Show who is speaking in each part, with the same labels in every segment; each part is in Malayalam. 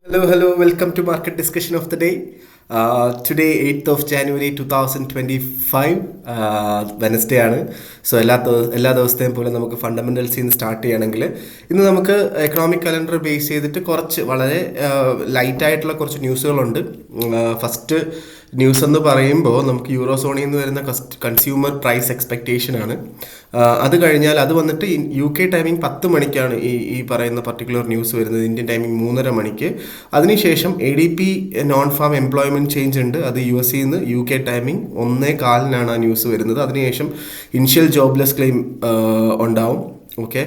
Speaker 1: Hello. Welcome to Market Discussion of the Day. Today, 8th of January 2025, Wednesday ആണ്. സോ എല്ലാ ദിവസത്തെയും പോലെ നമുക്ക് ഫണ്ടമെന്റൽസിൽ നിന്ന് സ്റ്റാർട്ട് ചെയ്യണമെങ്കിൽ ഇന്ന് നമുക്ക് എക്കണോമിക് കലണ്ടർ ബേസ് ചെയ്തിട്ട് കുറച്ച് വളരെ ലൈറ്റ് ആയിട്ടുള്ള കുറച്ച് ന്യൂസുകളുണ്ട്. ഫസ്റ്റ് ന്യൂസ് എന്ന് പറയുമ്പോൾ നമുക്ക് യൂറോസോണിൽ നിന്ന് വരുന്ന കൺസ്യൂമർ പ്രൈസ് എക്സ്പെക്റ്റേഷൻ ആണ്. അത് കഴിഞ്ഞാൽ അത് വന്നിട്ട് UK ടൈമിംഗ് 10 മണിക്കാണ് ഈ പറയുന്ന പർട്ടിക്കുലർ ന്യൂസ് വരുന്നത്. ഇന്ത്യൻ ടൈമിംഗ് 3:30 മണിക്ക്. അതിനുശേഷം ADP non farm employment change ഉണ്ട്. അത് US നിന്ന് UK ടൈമിംഗ് 1:15 ആ ന്യൂസ് വരുന്നത്. അതിനുശേഷം ഇനിഷ്യൽ ജോബ്ലെസ് ക്ലെയിം ഉണ്ടാവും. ഓക്കെ,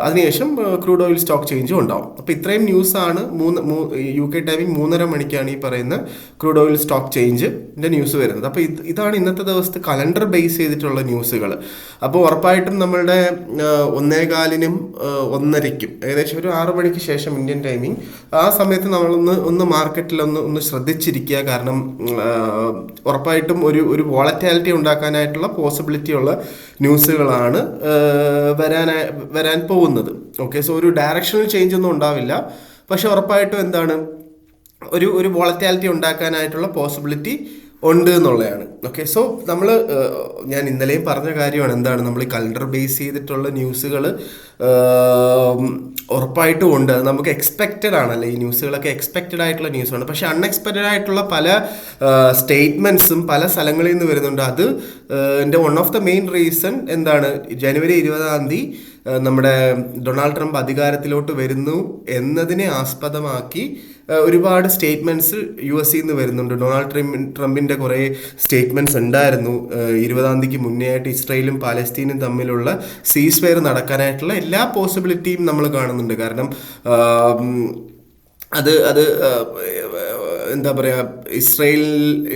Speaker 1: അതിനുശേഷം ക്രൂഡ് ഓയിൽ സ്റ്റോക്ക് ചേഞ്ചും ഉണ്ടാവും. അപ്പോൾ ഇത്രയും ന്യൂസാണ് UK ടൈമിംഗ് 3:30 മണിക്കാണ് ഈ പറയുന്ന ക്രൂഡ് ഓയിൽ സ്റ്റോക്ക് ചേഞ്ചിൻ്റെ ന്യൂസ് വരുന്നത്. അപ്പോൾ ഇതാണ് ഇന്നത്തെ ദിവസത്തെ കലണ്ടർ ബേസ് ചെയ്തിട്ടുള്ള ന്യൂസുകൾ. അപ്പോൾ ഉറപ്പായിട്ടും നമ്മളുടെ 1:15-നും 1:30-ക്കും ഏകദേശം ഒരു 6 മണിക്ക് ശേഷം ഇന്ത്യൻ ടൈമിംഗ് ആ സമയത്ത് നമ്മളൊന്ന് മാർക്കറ്റിൽ ഒന്ന് ശ്രദ്ധിച്ചിരിക്കുക. കാരണം ഉറപ്പായിട്ടും ഒരു വോളറ്റാലിറ്റി ഉണ്ടാക്കാനായിട്ടുള്ള പോസിബിലിറ്റി ഉള്ള ന്യൂസുകളാണ് വരാൻ പോകുന്നത്. ഓക്കെ, സോ ഒരു ഡയറക്ഷണൽ ചേഞ്ച് ഒന്നും ഉണ്ടാവില്ല, പക്ഷെ ഉറപ്പായിട്ടും എന്താണ് ഒരു വോളറ്റാലിറ്റി ഉണ്ടാക്കാനായിട്ടുള്ള പോസിബിലിറ്റി ഉണ്ട് എന്നുള്ളതാണ്. ഓക്കെ, സോ ഞാൻ ഇന്നലെയും പറഞ്ഞ കാര്യമാണ്, എന്താണ് നമ്മൾ ഈ കലണ്ടർ ബേസ് ചെയ്തിട്ടുള്ള ന്യൂസുകൾ ഉറപ്പായിട്ടും ഉണ്ട്. അത് നമുക്ക് എക്സ്പെക്റ്റഡ് ആണല്ലേ, ഈ ന്യൂസുകളൊക്കെ എക്സ്പെക്റ്റഡ് ആയിട്ടുള്ള ന്യൂസാണ്. പക്ഷെ അൺഎക്സ്പെക്റ്റഡ് ആയിട്ടുള്ള പല സ്റ്റേറ്റ്മെൻറ്റ്സും പല സ്ഥലങ്ങളിൽ നിന്ന് വരുന്നുണ്ട്. അത് എൻ്റെ one of the main reason എന്താണ്, ജനുവരി 20 നമ്മുടെ ഡൊണാൾഡ് ട്രംപ് അധികാരത്തിലോട്ട് വരുന്നു എന്നതിനെ ആസ്പദമാക്കി ഒരുപാട് സ്റ്റേറ്റ്മെൻറ്റ്സ് US നിന്ന് വരുന്നുണ്ട്. ഡൊണാൾഡ് ട്രംപിൻ്റെ കുറേ സ്റ്റേറ്റ്മെൻറ്റ്സ് ഉണ്ടായിരുന്നു. 20 മുന്നേ ആയിട്ട് ഇസ്രായേലും പാലസ്തീനും തമ്മിലുള്ള സീസ് ഫെയർ നടക്കാനായിട്ടുള്ള എല്ലാ പോസിബിലിറ്റിയും നമ്മൾ കാണുന്നുണ്ട്. കാരണം അത് എന്താ പറയുക,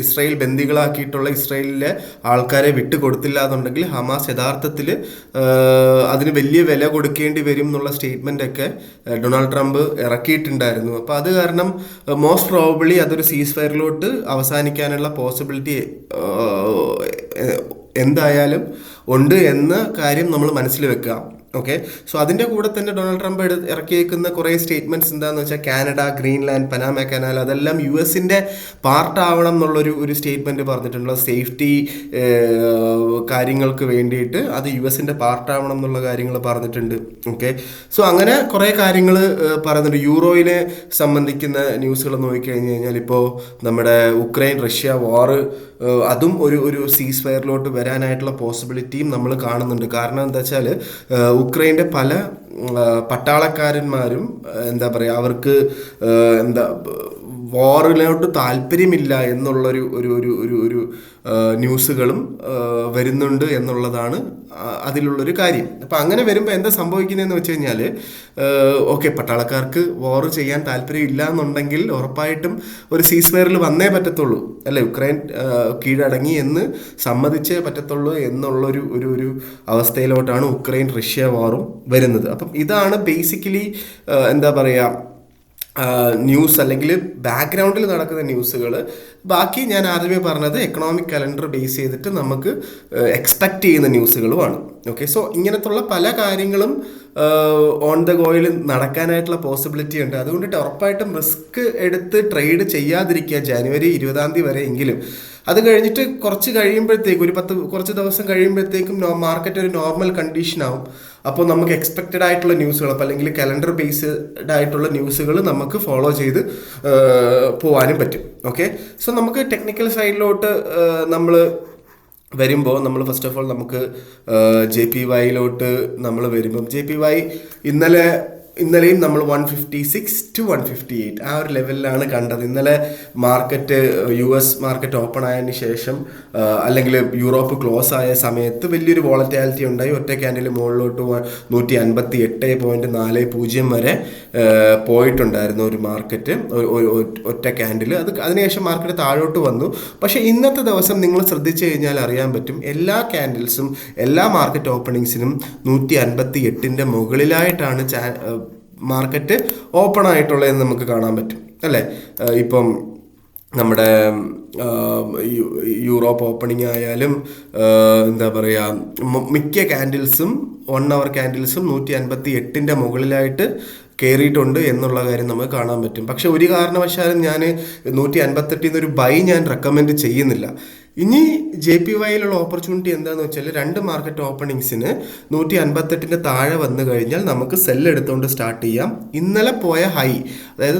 Speaker 1: ഇസ്രായേൽ ബന്ദികളാക്കിയിട്ടുള്ള ഇസ്രായേലിലെ ആൾക്കാരെ വിട്ടുകൊടുത്തില്ല എന്നുണ്ടെങ്കിൽ ഹമാസ് യഥാർത്ഥത്തിൽ അതിന് വലിയ വില കൊടുക്കേണ്ടി വരും എന്നുള്ള സ്റ്റേറ്റ്മെൻ്റൊക്കെ ഡൊണാൾഡ് ട്രംപ് ഇറക്കിയിട്ടുണ്ടായിരുന്നു. അപ്പോൾ അത് കാരണം മോസ്റ്റ് പ്രോബബ്ലി അതൊരു സീസ് ഫയറിലോട്ട് അവസാനിക്കാനുള്ള പോസിബിലിറ്റി എന്തായാലും ഉണ്ട് എന്ന കാര്യം നമ്മൾ മനസ്സിൽ വെക്കുക. ഓക്കെ, സോ അതിൻ്റെ കൂടെ തന്നെ ഡൊണാൾഡ് ട്രംപ് ഇറക്കിയേക്കുന്ന കുറേ സ്റ്റേറ്റ്മെൻറ്റ്സ് എന്താണെന്ന് വെച്ചാൽ കാനഡ, ഗ്രീൻലാൻഡ്, പനാമ കനാൽ അതെല്ലാം US-ൻ്റെ പാർട്ടാവണം എന്നുള്ളൊരു സ്റ്റേറ്റ്മെൻറ്റ് പറഞ്ഞിട്ടുണ്ട്. സേഫ്റ്റി കാര്യങ്ങൾക്ക് വേണ്ടിയിട്ട് അത് US-ൻ്റെ പാർട്ടാവണം എന്നുള്ള കാര്യങ്ങൾ പറഞ്ഞിട്ടുണ്ട്. ഓക്കെ, സോ അങ്ങനെ കുറേ കാര്യങ്ങൾ പറയുന്നുണ്ട്. യൂറോയിനെ സംബന്ധിക്കുന്ന ന്യൂസുകൾ നോക്കിക്കഴിഞ്ഞ് കഴിഞ്ഞാൽ ഇപ്പോൾ നമ്മുടെ ഉക്രൈൻ റഷ്യ വാറ് അതും ഒരു സീസ് ഫയറിലോട്ട് വരാനായിട്ടുള്ള പോസിബിലിറ്റിയും നമ്മൾ കാണുന്നുണ്ട്. കാരണം എന്താ വെച്ചാൽ ഉക്രൈൻ്റെ പല പട്ടാളക്കാരന്മാരും എന്താ പറയുക, അവർക്ക് വാറിലോട്ട് താല്പര്യമില്ല എന്നുള്ളൊരു ഒരു ന്യൂസുകളും വരുന്നുണ്ട് എന്നുള്ളതാണ് അതിലുള്ളൊരു കാര്യം. അപ്പം അങ്ങനെ വരുമ്പോൾ എന്താ സംഭവിക്കുന്നതെന്ന് വെച്ച് കഴിഞ്ഞാൽ, ഓക്കെ, പട്ടാളക്കാർക്ക് വാർ ചെയ്യാൻ താല്പര്യമില്ല എന്നുണ്ടെങ്കിൽ ഉറപ്പായിട്ടും ഒരു സീസ് ഫയറിൽ വന്നേ പറ്റത്തുള്ളൂ, അല്ലേ? ഉക്രൈൻ കീഴടങ്ങി എന്ന് സമ്മതിച്ചേ പറ്റത്തുള്ളൂ എന്നുള്ളൊരു അവസ്ഥയിലോട്ടാണ് ഉക്രൈൻ റഷ്യ വാറും വരുന്നത്. അപ്പം ഇതാണ് ബേസിക്കലി എന്താ പറയുക ന്യൂസ്, അല്ലെങ്കിൽ ബാക്ക്ഗ്രൗണ്ടിൽ നടക്കുന്ന ന്യൂസുകൾ. ബാക്കി ഞാൻ ആദ്യമേ പറഞ്ഞത് എക്കണോമിക് കലണ്ടർ ബേസ് ചെയ്തിട്ട് നമുക്ക് എക്സ്പെക്റ്റ് ചെയ്യുന്ന ന്യൂസുകളുമാണ്. ഓക്കെ, സോ ഇങ്ങനത്തുള്ള പല കാര്യങ്ങളും ഓൺ ദ ഗോയിൽ നടക്കാനായിട്ടുള്ള പോസിബിലിറ്റി ഉണ്ട്. അതുകൊണ്ടിട്ട് ഉറപ്പായിട്ടും റിസ്ക് എടുത്ത് ട്രേഡ് ചെയ്യാതിരിക്കുക ജനുവരി 20 വരെ എങ്കിലും. അത് കഴിഞ്ഞിട്ട് കുറച്ച് ദിവസം കഴിയുമ്പോഴത്തേക്കും മാർക്കറ്റ് ഒരു നോർമൽ കണ്ടീഷനാവും. അപ്പോൾ നമുക്ക് എക്സ്പെക്റ്റഡ് ആയിട്ടുള്ള ന്യൂസുകൾ, അപ്പോൾ അല്ലെങ്കിൽ കലണ്ടർ ബേസ്ഡ് ആയിട്ടുള്ള ന്യൂസുകൾ നമുക്ക് ഫോളോ ചെയ്ത് പോകാനും പറ്റും. ഓക്കെ, സോ നമുക്ക് ടെക്നിക്കൽ സൈഡിലോട്ട് നമ്മൾ വരുമ്പോൾ ഫസ്റ്റ് ഓഫ് ഓൾ നമുക്ക് JPYയിലോട്ട് നമ്മൾ വരുമ്പം JPY ഇന്നലെയും നമ്മൾ 156 to 158 ആ ഒരു ലെവലിലാണ് കണ്ടത്. ഇന്നലെ മാർക്കറ്റ് US മാർക്കറ്റ് ഓപ്പൺ ആയതിനു ശേഷം അല്ലെങ്കിൽ യൂറോപ്പ് ക്ലോസ് ആയ സമയത്ത് വലിയൊരു വോളറ്റാലിറ്റി ഉണ്ടായി. ഒറ്റ ക്യാൻഡിൽ മുകളിലോട്ട് 158.40 വരെ പോയിട്ടുണ്ടായിരുന്നു ഒരു മാർക്കറ്റ്, ഒറ്റ ക്യാൻഡിൽ. അതിനുശേഷം മാർക്കറ്റ് താഴോട്ട് വന്നു. പക്ഷേ ഇന്നത്തെ ദിവസം നിങ്ങൾ ശ്രദ്ധിച്ചു കഴിഞ്ഞാൽ അറിയാൻ പറ്റും, എല്ലാ ക്യാൻഡിൽസും എല്ലാ മാർക്കറ്റ് ഓപ്പണിങ്സിനും 158 മുകളിലായിട്ടാണ് മാർക്കറ്റ് ഓപ്പൺ ആയിട്ടുള്ളതെന്ന് നമുക്ക് കാണാൻ പറ്റും, അല്ലേ? ഇപ്പം നമ്മുടെ യൂറോപ്പ് ഓപ്പണിംഗ് ആയാലും എന്താ പറയുക, മിക്ക ക്യാൻഡിൽസും 1 അവർ ക്യാൻഡിൽസും 158 മുകളിലായിട്ട് കയറിയിട്ടുണ്ട് എന്നുള്ള കാര്യം നമുക്ക് കാണാൻ പറ്റും. പക്ഷെ ഒരു കാരണവശാലും ഞാൻ 158 ഒരു ബൈ ഞാൻ റെക്കമെൻഡ് ചെയ്യുന്നില്ല. ഇനി JPYയിലുള്ള ഓപ്പർച്യൂണിറ്റി എന്താണെന്ന് വെച്ചാൽ 2 മാർക്കറ്റ് ഓപ്പണിങ്സിന് 158 താഴെ വന്നു കഴിഞ്ഞാൽ നമുക്ക് സെല്ല് എടുത്തുകൊണ്ട് സ്റ്റാർട്ട് ചെയ്യാം. ഇന്നലെ പോയ ഹൈ, അതായത്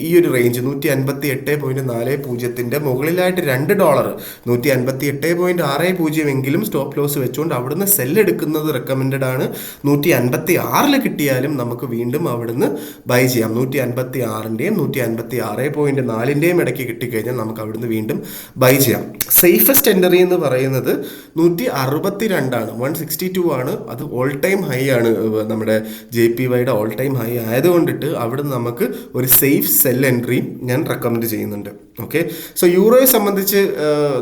Speaker 1: ഈ ഒരു റേഞ്ച് 158.40 മുകളിലായിട്ട് $2 158.60 എങ്കിലും സ്റ്റോപ്പ് ലോസ് വെച്ചുകൊണ്ട് അവിടുന്ന് സെല്ല് എടുക്കുന്നത് റെക്കമെൻഡഡ് ആണ്. 156 കിട്ടിയാലും നമുക്ക് വീണ്ടും അവിടുന്ന് ബൈ ചെയ്യാം. 156ൻ്റെയും 156.4ൻ്റെയും ഇടയ്ക്ക് കിട്ടിക്കഴിഞ്ഞാൽ നമുക്ക് അവിടുന്ന് വീണ്ടും ബൈ ചെയ്യാം. സേഫസ്റ്റ് എൻട്രി എന്ന് പറയുന്നത് 162 162 ആണ്. അത് ഓൾ ടൈം ഹൈ ആണ്, നമ്മുടെ JPYയുടെ ഓൾ ടൈം ഹൈ ആയതുകൊണ്ടിട്ട് അവിടെ നമുക്ക് ഒരു സേഫ് സെൽ എൻട്രി ഞാൻ റെക്കമെൻഡ് ചെയ്യുന്നുണ്ട്. ഓക്കെ, സോ യൂറോയെ സംബന്ധിച്ച്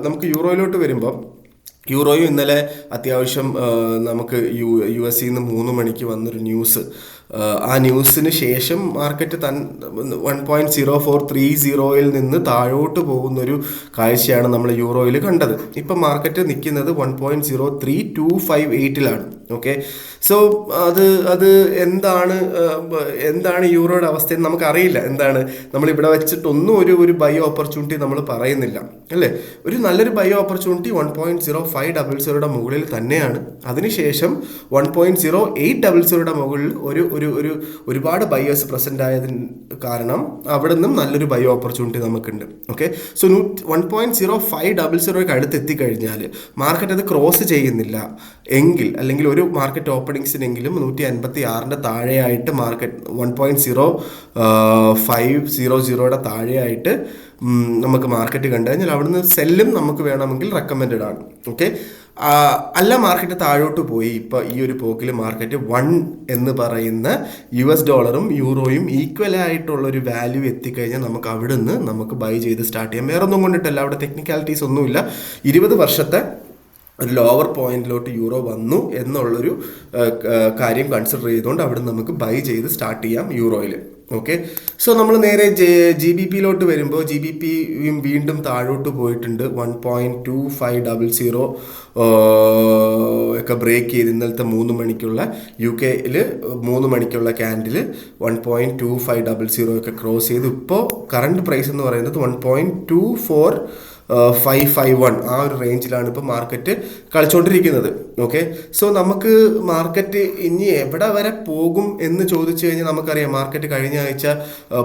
Speaker 1: നമുക്ക് യൂറോയിലോട്ട് വരുമ്പോൾ, യൂറോയും ഇന്നലെ അത്യാവശ്യം നമുക്ക് US നിന്ന് 3 മണിക്ക് വന്നൊരു ന്യൂസ്, ആ ന്യൂസിന് ശേഷം മാർക്കറ്റ് 1.0430 നിന്ന് താഴോട്ട് പോകുന്നൊരു കാഴ്ചയാണ് നമ്മൾ യൂറോയിൽ കണ്ടത്. ഇപ്പം മാർക്കറ്റ് നിൽക്കുന്നത് 1.03258 ഓക്കെ, സോ അത് എന്താണ് യൂറോയുടെ അവസ്ഥയെന്ന് നമുക്കറിയില്ല. എന്താണ് നമ്മളിവിടെ വെച്ചിട്ടൊന്നും ഒരു ബൈ ഓപ്പർച്യൂണിറ്റി നമ്മൾ പറയുന്നില്ല അല്ലേ. ഒരു നല്ലൊരു ബൈ ഓപ്പർച്യൂണിറ്റി 1.0500 മുകളിൽ തന്നെയാണ്. അതിനുശേഷം 1.0800 മുകളിൽ ഒരുപാട് ബയേഴ്സ് പ്രസന്റ് ആയതിന് കാരണം അവിടെ നിന്നും നല്ലൊരു ബൈ ഓപ്പർച്യൂണിറ്റി നമുക്കുണ്ട്. ഓക്കെ, സോ 1.0500 അടുത്ത് എത്തിക്കഴിഞ്ഞാൽ മാർക്കറ്റ് അത് ക്രോസ് ചെയ്യുന്നില്ല എങ്കിൽ, അല്ലെങ്കിൽ ഒരു മാർക്കറ്റ് ഓപ്പണിങ്സിനെങ്കിലും 156 താഴെയായിട്ട് മാർക്കറ്റ് 1.0500 താഴെയായിട്ട് നമുക്ക് മാർക്കറ്റ് കണ്ടു കഴിഞ്ഞാൽ അവിടുന്ന് സെല്ലും നമുക്ക് വേണമെങ്കിൽ റെക്കമെൻഡഡ് ആണ്. ഓക്കെ, അല്ല മാർക്കറ്റ് താഴോട്ട് പോയി ഇപ്പോൾ ഈ ഒരു പോക്കിൽ മാർക്കറ്റ് 1 എന്ന് പറയുന്ന US ഡോളറും യൂറോയും ഈക്വൽ ആയിട്ടുള്ളൊരു വാല്യൂ എത്തിക്കഴിഞ്ഞാൽ നമുക്ക് അവിടുന്ന് നമുക്ക് ബൈ ചെയ്ത് സ്റ്റാർട്ട് ചെയ്യാം. വേറെ ഒന്നും കൊണ്ടിട്ടല്ല, അവിടെ ടെക്നിക്കാലിറ്റീസ് ഒന്നുമില്ല. 20 വർഷത്തെ ഒരു ലോവർ പോയിന്റിലോട്ട് യൂറോ വന്നു എന്നുള്ളൊരു കാര്യം കൺസിഡർ ചെയ്തുകൊണ്ട് അവിടെ നമുക്ക് ബൈ ചെയ്ത് സ്റ്റാർട്ട് ചെയ്യാം യൂറോയിൽ. ഓക്കെ, സോ നമ്മൾ നേരെ GBPയിലോട്ട് വരുമ്പോൾ GBPയും വീണ്ടും താഴോട്ട് പോയിട്ടുണ്ട്. 1.2500 ഒക്കെ ബ്രേക്ക് ചെയ്ത് ഇന്നലത്തെ 3 മണിക്കുള്ള UK-യിൽ 3 മണിക്കുള്ള ക്യാൻഡിൽ 1.2500 ഒക്കെ ക്രോസ് ചെയ്ത് ഇപ്പോൾ കറണ്ട് പ്രൈസ് എന്ന് പറയുന്നത് 1.24551 ആ ഒരു റേഞ്ചിലാണ് ഇപ്പോൾ മാർക്കറ്റ് കളിച്ചുകൊണ്ടിരിക്കുന്നത്. ഓക്കെ, സോ നമുക്ക് മാർക്കറ്റ് ഇനി എവിടെ വരെ പോകും എന്ന് ചോദിച്ചു കഴിഞ്ഞാൽ നമുക്കറിയാം മാർക്കറ്റ് കഴിഞ്ഞ ആഴ്ച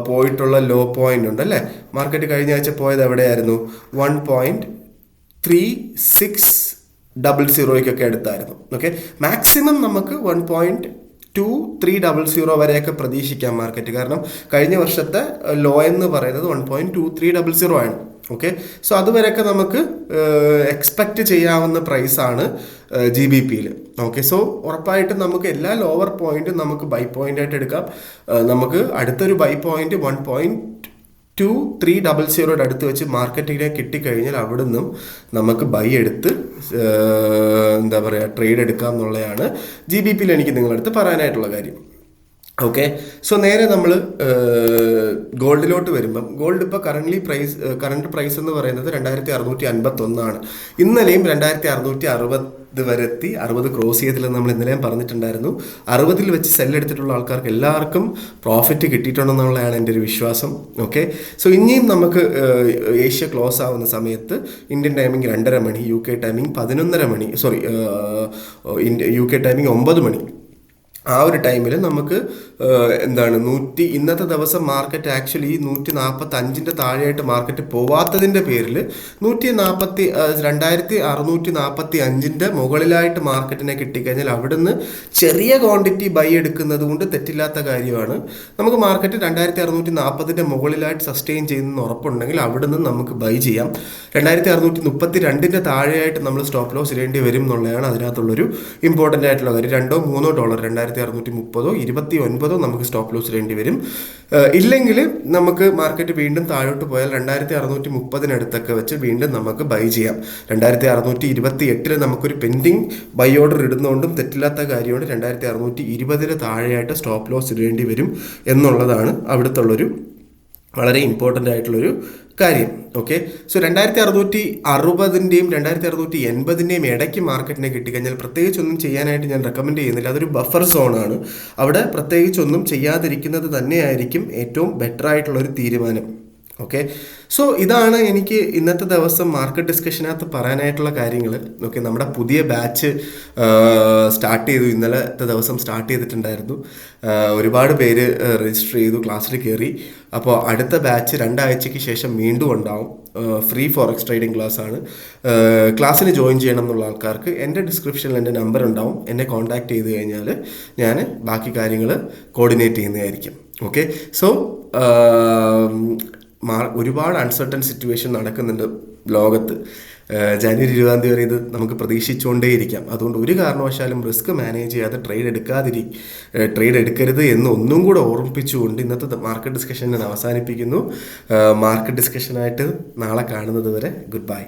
Speaker 1: പോയിട്ടുള്ള ലോ പോയിന്റ് ഉണ്ട് അല്ലേ. മാർക്കറ്റ് കഴിഞ്ഞ ആഴ്ച പോയത് എവിടെയായിരുന്നു? 1.3600 അടുത്തായിരുന്നു. ഓക്കെ, മാക്സിമം നമുക്ക് 1.2300 വരെയൊക്കെ പ്രതീക്ഷിക്കാം മാർക്കറ്റ്. കാരണം കഴിഞ്ഞ വർഷത്തെ ലോ എന്ന് പറയുന്നത് 1.2300 ആണ്. ഓക്കെ, സോ അതുവരെയൊക്കെ നമുക്ക് എക്സ്പെക്റ്റ് ചെയ്യാവുന്ന പ്രൈസാണ് GBPയിൽ. ഓക്കെ, സോ ഉറപ്പായിട്ടും നമുക്ക് എല്ലാ ലോവർ പോയിന്റും നമുക്ക് ബൈ പോയിന്റ് ആയിട്ട് എടുക്കാം. നമുക്ക് അടുത്തൊരു ബൈ പോയിന്റ് 1.2300 അടുത്ത് വെച്ച് മാർക്കറ്റിനെ കിട്ടിക്കഴിഞ്ഞാൽ അവിടെ നിന്നും നമുക്ക് ബൈ എടുത്ത് എന്താ പറയുക ട്രേഡ് എടുക്കാം എന്നുള്ളതാണ് GBPയിൽ എനിക്ക് നിങ്ങളടുത്ത് പറയാനായിട്ടുള്ള കാര്യം. ഓക്കെ, സോ നേരെ നമ്മൾ ഗോൾഡിലോട്ട് വരുമ്പം, ഗോൾഡ് ഇപ്പോൾ കറണ്ട് പ്രൈസ് എന്ന് പറയുന്നത് 2651 ഇന്നലെയും 2660 വരെ എത്തി. 60 ക്രോസ് ചെയ്തില്ലെന്ന് നമ്മൾ ഇന്നലെയും പറഞ്ഞിട്ടുണ്ടായിരുന്നു. 60 വെച്ച് സെല്ലെടുത്തിട്ടുള്ള ആൾക്കാർക്ക് എല്ലാവർക്കും പ്രോഫിറ്റ് കിട്ടിയിട്ടുണ്ടെന്നുള്ളതാണ് എൻ്റെ ഒരു വിശ്വാസം. ഓക്കെ, സോ ഇനിയും നമുക്ക് ഏഷ്യ ക്ലോസ് ആവുന്ന സമയത്ത് ഇന്ത്യൻ ടൈമിംഗ് 2:30 മണി, UK ടൈമിംഗ് 11:30 മണി, UK ടൈമിംഗ് 9 മണി, ആ ഒരു ടൈമിൽ നമുക്ക് ഇന്നത്തെ ദിവസം മാർക്കറ്റ് ആക്ച്വലി 145 താഴെയായിട്ട് മാർക്കറ്റ് പോവാത്തതിൻ്റെ പേരിൽ 2645 മുകളിലായിട്ട് മാർക്കറ്റിനെ കിട്ടിക്കഴിഞ്ഞാൽ അവിടുന്ന് ചെറിയ ക്വാണ്ടിറ്റി ബൈ എടുക്കുന്നത് കൊണ്ട് തെറ്റില്ലാത്ത കാര്യമാണ്. നമുക്ക് മാർക്കറ്റ് 2640 മുകളിലായിട്ട് സസ്റ്റെയിൻ ചെയ്യുന്ന ഉറപ്പുണ്ടെങ്കിൽ അവിടുന്ന് നമുക്ക് ബൈ ചെയ്യാം. 2632 താഴെയായിട്ട് നമ്മൾ സ്റ്റോപ്പ് ലോസ് ഇടേണ്ടി വരും എന്നുള്ളതാണ് അതിനകത്തുള്ളൊരു ഇമ്പോർട്ടൻ്റ് ആയിട്ടുള്ള കാര്യം. $2-3 2630 29 നമുക്ക് സ്റ്റോപ്പ് ലോസ് ഇടേണ്ടി വരും. ഇല്ലെങ്കിൽ നമുക്ക് മാർക്കറ്റ് വീണ്ടും താഴോട്ട് പോയാൽ 2630 വെച്ച് വീണ്ടും നമുക്ക് ബൈ ചെയ്യാം. 2628 നമുക്കൊരു പെൻഡിങ് ബൈ ഓർഡർ ഇടുന്നതുകൊണ്ടും തെറ്റില്ലാത്ത കാര്യമാണ്. 2620 താഴെയായിട്ട് സ്റ്റോപ്പ് ലോസ് ഇടേണ്ടി വരും എന്നുള്ളതാണ് അവിടുത്തുള്ളൊരു വളരെ ഇമ്പോർട്ടൻ്റ് ആയിട്ടുള്ളൊരു കാര്യം. ഓക്കെ, സോ 2660-ൻ്റെയും 2680-ൻ്റെയും ഇടയ്ക്ക് മാർക്കറ്റിനെ കിട്ടിക്കഴിഞ്ഞാൽ പ്രത്യേകിച്ചൊന്നും ചെയ്യാനായിട്ട് ഞാൻ റെക്കമെൻഡ് ചെയ്യുന്നില്ല. അതൊരു ബഫർ സോണാണ്. അവിടെ പ്രത്യേകിച്ചൊന്നും ചെയ്യാതിരിക്കുന്നത് തന്നെയായിരിക്കും ഏറ്റവും ബെറ്റർ ആയിട്ടുള്ളൊരു തീരുമാനം. ഓക്കെ, സോ ഇതാണ് എനിക്ക് ഇന്നത്തെ ദിവസം മാർക്കറ്റ് ഡിസ്കഷനകത്ത് പറയാനായിട്ടുള്ള കാര്യങ്ങൾ. ഓക്കെ, നമ്മുടെ പുതിയ ബാച്ച് സ്റ്റാർട്ട് ചെയ്തു, ഇന്നലത്തെ ദിവസം സ്റ്റാർട്ട് ചെയ്തിട്ടുണ്ടായിരുന്നു. ഒരുപാട് പേര് രജിസ്റ്റർ ചെയ്തു, ക്ലാസ്സിൽ കയറി. അപ്പോൾ അടുത്ത ബാച്ച് 2 ആഴ്ചയ്ക്ക് ശേഷം വീണ്ടും ഉണ്ടാവും. ഫ്രീ ഫോറക്സ് ട്രേഡിംഗ് ക്ലാസ് ആണ്. ക്ലാസ്സിന് ജോയിൻ ചെയ്യണം എന്നുള്ള ആൾക്കാർക്ക് എൻ്റെ ഡിസ്ക്രിപ്ഷനിൽ എൻ്റെ നമ്പർ ഉണ്ടാവും. എന്നെ കോൺടാക്ട് ചെയ്ത് കഴിഞ്ഞാൽ ഞാൻ ബാക്കി കാര്യങ്ങൾ കോർഡിനേറ്റ് ചെയ്യുന്നതായിരിക്കും. ഓക്കെ, സോ ഒരുപാട് അൺസർട്ടൺ സിറ്റുവേഷൻ നടക്കുന്നുണ്ട് ലോകത്ത്. ജനുവരി 20 വരെ ഇത് നമുക്ക് പ്രതീക്ഷിച്ചുകൊണ്ടേയിരിക്കാം. അതുകൊണ്ട് ഒരു കാരണവശാലും റിസ്ക് മാനേജ് ചെയ്യാതെ ട്രേഡ് എടുക്കരുത് എന്ന് ഒന്നും കൂടെ ഓർമ്മിപ്പിച്ചുകൊണ്ട് ഇന്നത്തെ മാർക്കറ്റ് ഡിസ്കഷൻ ഞാൻ അവസാനിപ്പിക്കുന്നു. മാർക്കറ്റ് ഡിസ്കഷനായിട്ട് നാളെ കാണുന്നത് വരെ ഗുഡ് ബൈ.